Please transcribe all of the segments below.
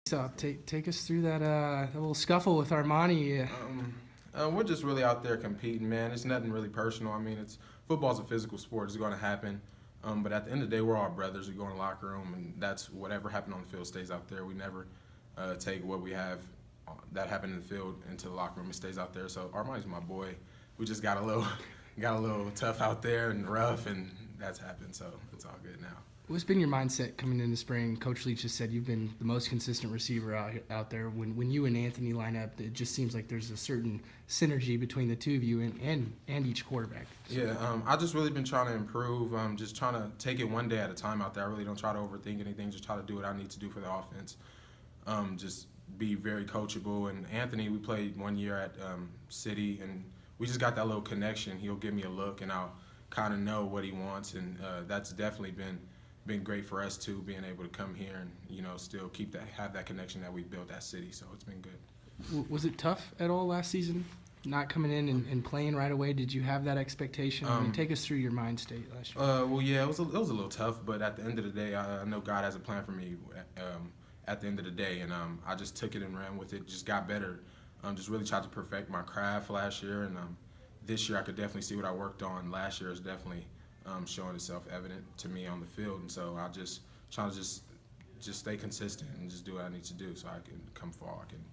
So take us through that little scuffle with Armani. We're just really out there competing, man. It's nothing really personal. I mean, football's a physical sport. It's going to happen. But at the end of the day, we're all brothers. We go in the locker room, and that's whatever happened on the field stays out there. We never take what we have that happened in the field into the locker room. It stays out there. So Armani's my boy. We just got a little tough out there and rough, and that's happened. So it's all good now. What's been your mindset coming into spring? Coach Leach just said you've been the most consistent receiver out there. When you and Anthony line up, it just seems like there's a certain synergy between the two of you and each quarterback. Yeah, I just really been trying to improve. Just trying to take it one day at a time out there. I really don't try to overthink anything. Just try to do what I need to do for the offense. Just be very coachable. And Anthony, we played 1 year at City, and we just got that little connection. He'll give me a look, and I'll kind of know what he wants, and that's definitely been great for us too, being able to come here and still have that connection that we built at City. So it's been good. Was it tough at all last season, not coming in and playing right away? Did you have that expectation? Take us through your mind state last year. Well, yeah, it was a little tough, but at the end of the day, I know God has a plan for me. At the end of the day, and I just took it and ran with it. Just got better. Just really tried to perfect my craft last year, and this year I could definitely see what I worked on. Last year is definitely showing itself evident to me on the field, and so I just try to just stay consistent and just do what I need to do so I can come fall, I can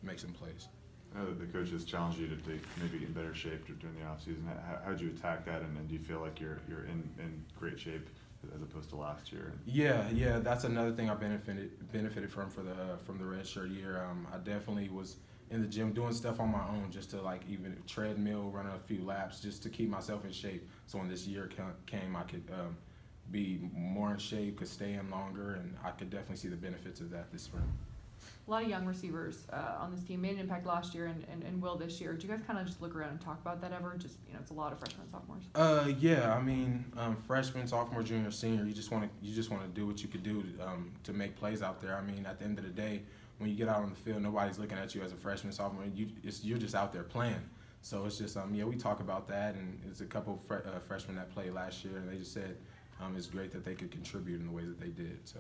make some plays. I know that the coaches challenged you to maybe get in better shape during the offseason. How did you attack that, and do you feel like you're in great shape as opposed to last year? Yeah, that's another thing I benefited from the red shirt year. I definitely was in the gym doing stuff on my own, just to like even treadmill, running a few laps, just to keep myself in shape. So when this year came, I could be more in shape, could stay in longer, and I could definitely see the benefits of that this spring. A lot of young receivers on this team made an impact last year and will this year. Do you guys kind of just look around and talk about that ever? Just, it's a lot of freshmen and sophomores. Yeah, I mean, freshman, sophomore, junior, senior, you just want to do what you could do to make plays out there. I mean, at the end of the day, when you get out on the field, nobody's looking at you as a freshman, sophomore. You're just out there playing. So it's just we talk about that, and there's a couple of freshmen that played last year, and they just said it's great that they could contribute in the ways that they did. So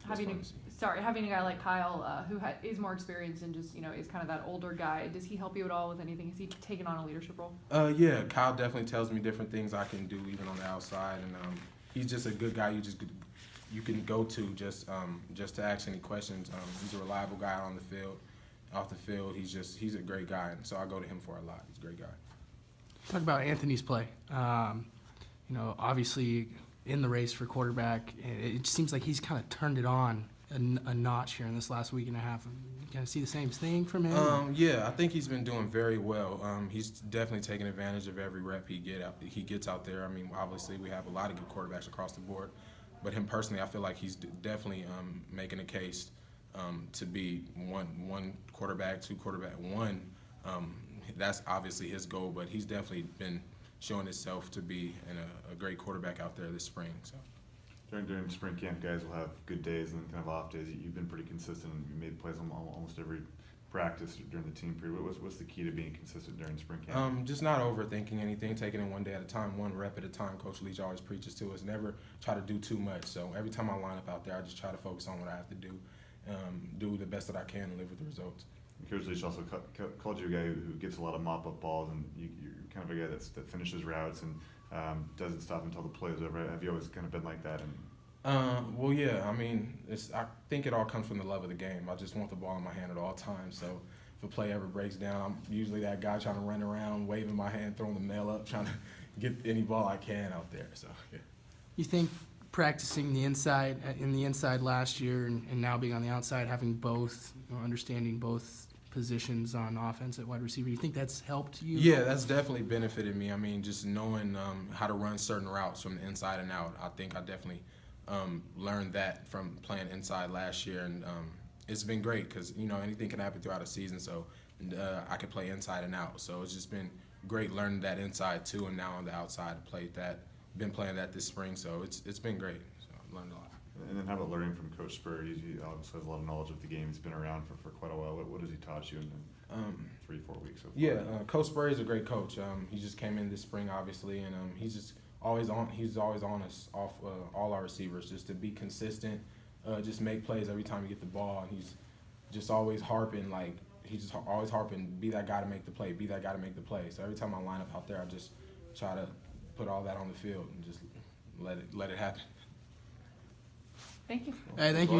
having a guy like Kyle who is more experienced and just is kind of that older guy, does he help you at all with anything? Has he taken on a leadership role? Yeah, Kyle definitely tells me different things I can do even on the outside, and he's just a good guy. You can go to just to ask any questions. He's a reliable guy on the field. Off the field, he's a great guy, and so I go to him for a lot. He's a great guy. Talk about Anthony's play. Obviously in the race for quarterback, it seems like he's kind of turned it on a notch here in this last week and a half. You kind of see the same thing from him? Yeah, I think he's been doing very well. He's definitely taking advantage of every rep he gets out there. I mean, obviously we have a lot of good quarterbacks across the board, but him personally, I feel like he's definitely making a case to be one quarterback, two quarterback, one. That's obviously his goal, but he's definitely been showing himself to be a great quarterback out there this spring. So during spring camp, guys will have good days and then kind of off days. You've been pretty consistent, and you made plays on almost every practice during the team period. What's the key to being consistent during spring camp? Just not overthinking anything, taking it one day at a time, one rep at a time. Coach Leach always preaches to us, never try to do too much. So every time I line up out there, I just try to focus on what I have to do, do the best that I can, and live with the results. Coach Leach also called you a guy who gets a lot of mop-up balls, and you're kind of a guy that finishes routes and doesn't stop until the play is over. Have you always kind of been like that? Well, yeah. I mean, I think it all comes from the love of the game. I just want the ball in my hand at all times. So if a play ever breaks down, I'm usually that guy trying to run around, waving my hand, throwing the mail up, trying to get any ball I can out there. So yeah. You think practicing the inside last year and now being on the outside, having both, understanding both positions on offense at wide receiver, you think that's helped you? Yeah, that's definitely benefited me. I mean, just knowing how to run certain routes from the inside and out, I think I definitely learned that from playing inside last year, and it's been great because anything can happen throughout a season, so I can play inside and out. So it's just been great learning that inside too, and now on the outside, been playing that this spring, so it's been great. So I've learned a lot. And then how about learning from Coach Spur? He obviously has a lot of knowledge of the game. He's been around for quite a while. What has he taught you in 3-4 weeks so far? Yeah, Coach Spur is a great coach. He just came in this spring, obviously, and he's just always on. He's always on us, off all our receivers, just to be consistent, just make plays every time you get the ball. And just always harping, like, he's just always harping, be that guy to make the play, be that guy to make the play. So every time I line up out there, I just try to put all that on the field and just let it happen. Thank you. All right, thank you.